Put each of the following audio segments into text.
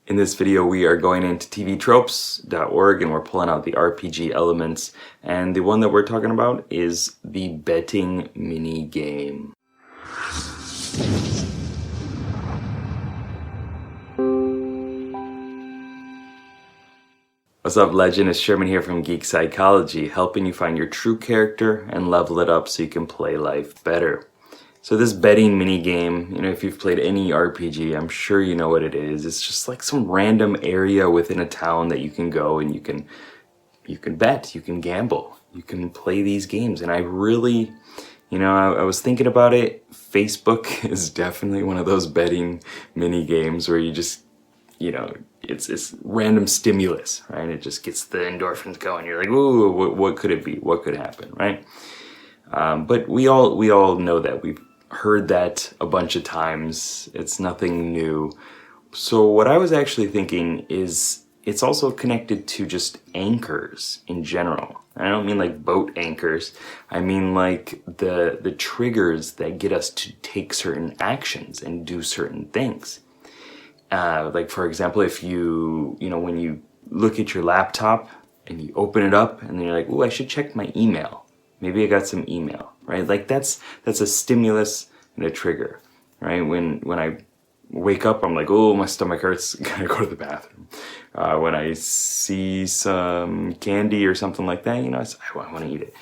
In this video, we are going into tvtropes.org and we're pulling out the RPG elements. And the one that we're talking about is the betting mini game. What's up, Legend? It's Sherman here from Geek Psychology, helping you find your true character and level it up so you can play life better. So this betting mini game, if you've played any RPG, I'm sure you know what it is. It's just like some random area within a town that you can go and you can bet, you can gamble, you can play these games. And I really, I was thinking about it. Facebook is definitely one of those betting mini games where you just, it's random stimulus, right? It just gets the endorphins going. You're like, ooh, what could it be? What could happen, right? But we all know that. We've heard that a bunch of times. It's nothing new. So what I was actually thinking is it's also connected to just anchors in general. I don't mean like boat anchors. I mean like the triggers that get us to take certain actions and do certain things. Like for example, if when you look at your laptop and you open it up and then you're like, oh, I should check my email. Maybe I got some email, right? Like that's a stimulus and a trigger, right? When I wake up, I'm like, oh, my stomach hurts, gotta go to the bathroom. When I see some candy or something like that, I want to eat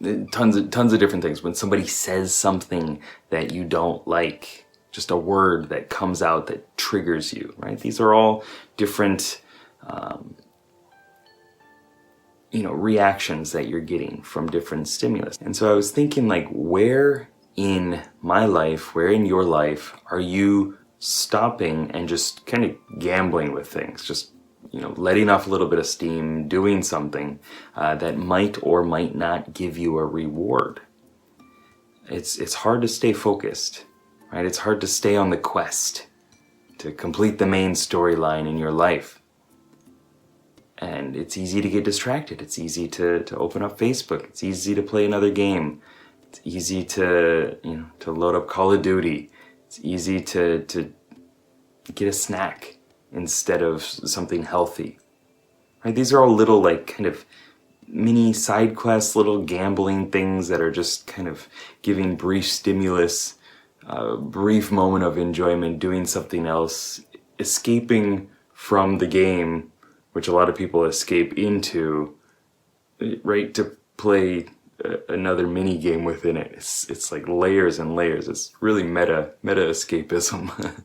it. Tons of different things. When somebody says something that you don't like, just a word that comes out that triggers you, right? These are all different reactions that you're getting from different stimulus. And so I was thinking, like, where in my life, where in your life are you stopping and just kind of gambling with things, just letting off a little bit of steam, doing something that might or might not give you a reward? It's hard to stay focused, right? It's hard to stay on the quest to complete the main storyline in your life. And it's easy to get distracted. It's easy to open up Facebook. It's easy to play another game. It's easy to load up Call of Duty. It's easy to get a snack instead of something healthy. Right? These are all little like kind of mini side quests, little gambling things that are just kind of giving brief stimulus, a brief moment of enjoyment, doing something else, escaping from the game, which a lot of people escape into, right, to play another mini game within it. It's like layers and layers. It's really meta escapism.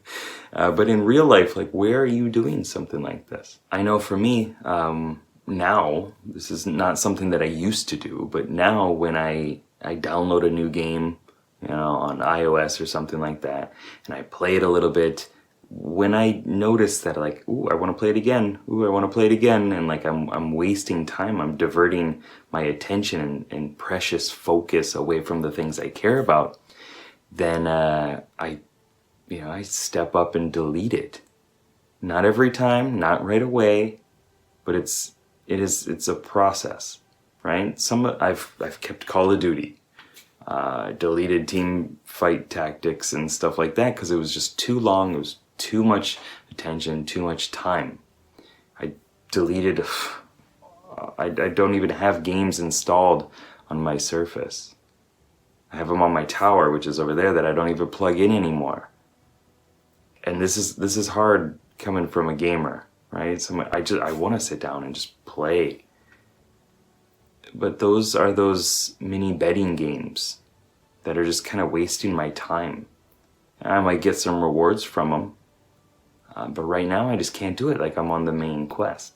But in real life, like, where are you doing something like this? I know for me, now, this is not something that I used to do, but now when I download a new game, on iOS or something like that, and I play it a little bit, when I notice that, like, ooh, I want to play it again, and like I'm wasting time, I'm diverting my attention and precious focus away from the things I care about, then I step up and delete it. Not every time, not right away, but it's a process, right? I've kept Call of Duty. Deleted team fight tactics and stuff like that because it was just too long. It was too much attention, too much time. I deleted. I don't even have games installed on my Surface. I have them on my tower, which is over there, that I don't even plug in anymore. And this is hard coming from a gamer, right? I want to sit down and just play. But those are those mini betting games that are just kind of wasting my time. I might get some rewards from them, but right now I just can't do it like I'm on the main quest.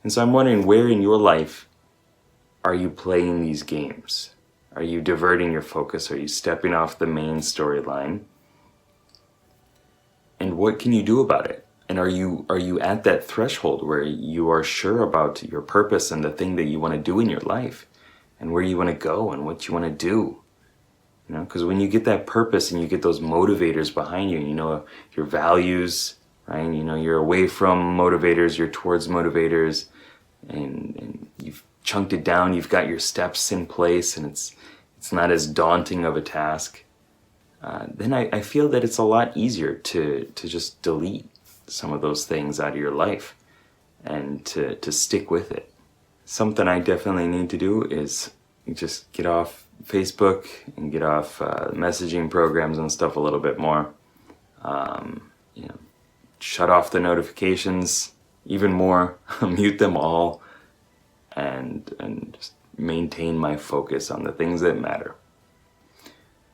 And so I'm wondering, where in your life are you playing these games? Are you diverting your focus? Are you stepping off the main storyline? And what can you do about it? And are you at that threshold where you are sure about your purpose and the thing that you want to do in your life, and where you want to go and what you want to do? Because when you get that purpose and you get those motivators behind you, your values, right? You're away from motivators, you're towards motivators, and you've chunked it down, you've got your steps in place, and it's not as daunting of a task. then I feel that it's a lot easier to just delete some of those things out of your life and to stick with it. Something I definitely need to do is just get off Facebook and get off messaging programs and stuff a little bit more. You know, shut off the notifications even more, mute them all, and just maintain my focus on the things that matter.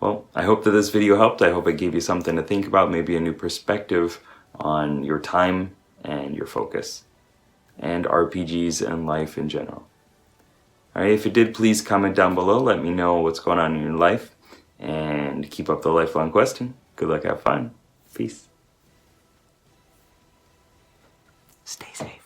Well, I hope that this video helped. I hope it gave you something to think about, maybe a new perspective on your time and your focus, and RPGs and life in general. Alright, if it did, please comment down below. Let me know what's going on in your life, and keep up the lifelong questing. Good luck, have fun. Peace. Stay safe.